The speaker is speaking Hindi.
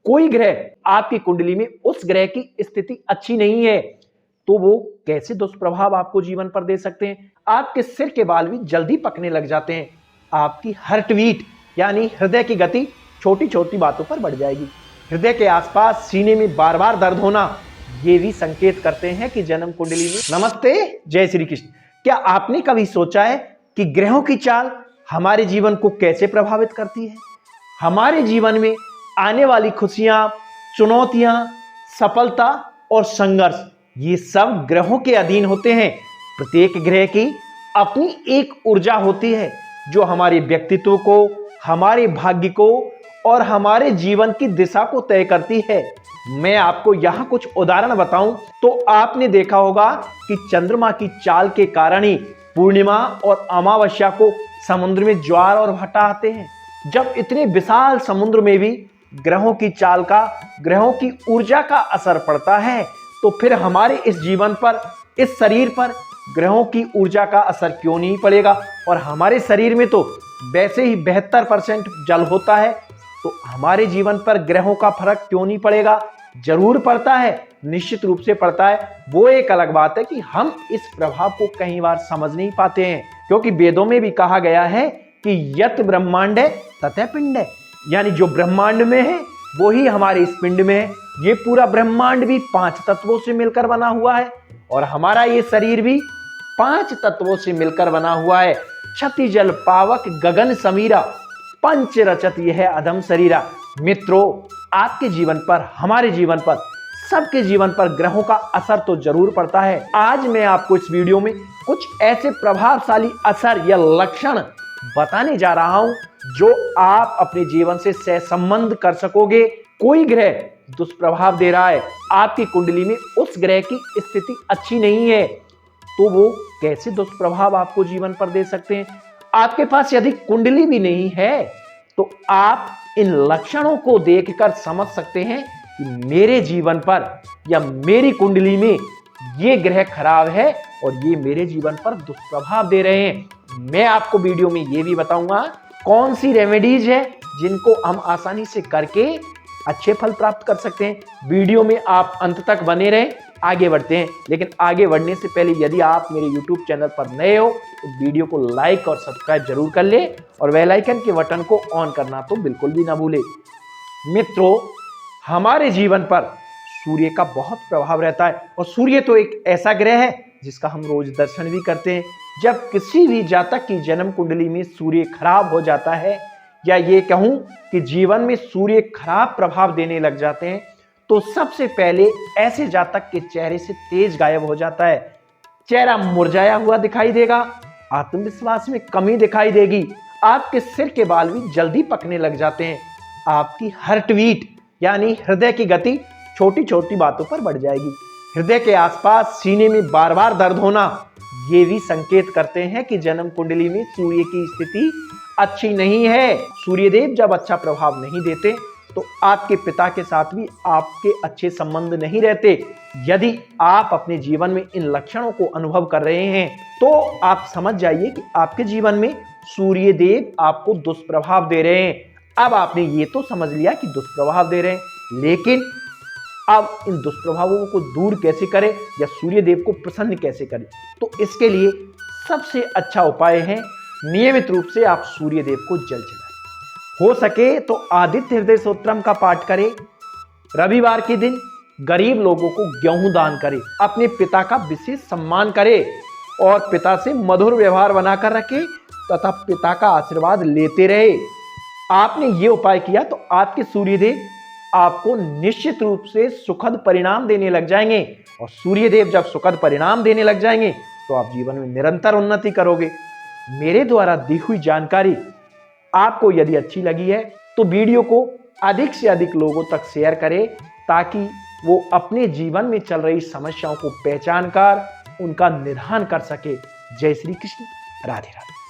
कोई ग्रह आपकी कुंडली में उस ग्रह की स्थिति अच्छी नहीं है तो वो कैसे दुष्प्रभाव आपको जीवन पर दे सकते हैं। आपके सिर के बाल भी जल्दी पकने लग जाते हैं। आपकी हार्ट बीट यानी हृदय की गति छोटी छोटी बातों पर बढ़ जाएगी। हृदय के आसपास सीने में बार बार दर्द होना ये भी संकेत करते हैं कि जन्म कुंडली में। नमस्ते, जय श्री कृष्ण। क्या आपने कभी सोचा है कि ग्रहों की चाल हमारे जीवन को कैसे प्रभावित करती है? हमारे जीवन में आने वाली खुशियां, चुनौतियां, सफलता और संघर्ष ये सब ग्रहों के अधीन होते हैं। प्रत्येक ग्रह की अपनी एक ऊर्जा होती है जो हमारे व्यक्तित्व को, हमारे भाग्य को और हमारे जीवन की दिशा को तय करती है। मैं आपको यहां कुछ उदाहरण बताऊं तो आपने देखा होगा कि चंद्रमा की चाल के कारण ही पूर्णिमा और अमावस्या को समुद्र में ज्वार और भाटा आते हैं। जब इतने विशाल समुद्र में भी ग्रहों की चाल का, ग्रहों की ऊर्जा का असर पड़ता है तो फिर हमारे इस जीवन पर, इस शरीर पर ग्रहों की ऊर्जा का असर क्यों नहीं पड़ेगा? और हमारे शरीर में तो वैसे ही 72% जल होता है तो हमारे जीवन पर ग्रहों का फर्क क्यों नहीं पड़ेगा? जरूर पड़ता है, निश्चित रूप से पड़ता है। वो एक अलग बात है कि हम इस प्रभाव को कई बार समझ नहीं पाते हैं, क्योंकि वेदों में भी कहा गया है कि यत ब्रह्मांड है ततः पिंड है, यानी जो ब्रह्मांड में है वो ही हमारे इस पिंड में है। ये पूरा ब्रह्मांड भी 5 तत्वों से मिलकर बना हुआ है और हमारा ये शरीर भी 5 तत्वों से मिलकर बना हुआ है। क्षति जल पावक गगन समीरा, पंच रचत यह अधम शरीरा। मित्रों, आपके जीवन पर, हमारे जीवन पर, सबके जीवन पर ग्रहों का असर तो जरूर पड़ता है। आज मैं आपको इस वीडियो में कुछ ऐसे प्रभावशाली असर या लक्षण बताने जा रहा हूं जो आप अपने जीवन से सहसंबंध कर सकोगे। कोई ग्रह दुष्प्रभाव दे रहा है, आपकी कुंडली में उस ग्रह की स्थिति अच्छी नहीं है तो वो कैसे दुष्प्रभाव आपको जीवन पर दे सकते हैं। आपके पास यदि कुंडली भी नहीं है तो आप इन लक्षणों को देखकर समझ सकते हैं कि मेरे जीवन पर या मेरी कुंडली में ये ग्रह खराब है और ये मेरे जीवन पर दुष्प्रभाव दे रहे हैं। मैं आपको वीडियो में ये भी बताऊंगा कौन सी रेमेडीज है जिनको हम आसानी से करके अच्छे फल प्राप्त कर सकते हैं। वीडियो में आप अंत तक बने रहें, आगे बढ़ते हैं। लेकिन आगे बढ़ने से पहले यदि आप मेरे YouTube चैनल पर नए हो तो वीडियो को लाइक और सब्सक्राइब जरूर कर ले और बेल आइकन के बटन को ऑन करना तो बिल्कुल भी ना भूले। मित्रों, हमारे जीवन पर सूर्य का बहुत प्रभाव रहता है और सूर्य तो एक ऐसा ग्रह है जिसका हम रोज दर्शन भी करते हैं। जब किसी भी जातक की जन्म कुंडली में सूर्य खराब हो जाता है या ये कहूं कि जीवन में सूर्य खराब प्रभाव देने लग जाते हैं तो सबसे पहले ऐसे जातक के चेहरे से तेज गायब हो जाता है। चेहरा मुरझाया हुआ दिखाई देगा, आत्मविश्वास में कमी दिखाई देगी, आपके सिर के बाल भी जल्दी पकने लग जाते हैं, आपकी हार्ट बीट यानी हृदय की गति छोटी छोटी बातों पर बढ़ जाएगी। हृदय के आसपास सीने में बार बार दर्द होना ये भी संकेत करते हैं कि जन्म कुंडली में सूर्य की स्थिति अच्छी नहीं है। सूर्यदेव जब अच्छा प्रभाव नहीं देते तो आपके पिता के साथ भी आपके अच्छे संबंध नहीं रहते। यदि आप अपने जीवन में इन लक्षणों को अनुभव कर रहे हैं तो आप समझ जाइए कि आपके जीवन में सूर्यदेव आपको दुष्प्रभाव दे रहे हैं। अब आपने ये तो समझ लिया कि दुष्प्रभाव दे रहे हैं, लेकिन अब इन दुष्प्रभावों को दूर कैसे करें या सूर्यदेव को प्रसन्न कैसे करें? तो इसके लिए सबसे अच्छा उपाय है नियमित रूप से आप सूर्यदेव को जल चढ़ाएं। हो सके तो आदित्य हृदय स्तोत्रम का पाठ करें। रविवार के दिन गरीब लोगों को गेहूं दान करें। अपने पिता का विशेष सम्मान करें और पिता से मधुर व्यवहार बनाकर रखें तथा पिता का आशीर्वाद लेते रहे। आपने ये उपाय किया तो आपके सूर्यदेव आपको निश्चित रूप से सुखद परिणाम देने लग जाएंगे और सूर्यदेव जब सुखद परिणाम देने लग जाएंगे तो आप जीवन में निरंतर उन्नति करोगे। मेरे द्वारा दी हुई जानकारी आपको यदि अच्छी लगी है तो वीडियो को अधिक से अधिक लोगों तक शेयर करें ताकि वो अपने जीवन में चल रही समस्याओं को पहचान कर उनका निदान कर सके। जय श्री कृष्ण, राधे राधे।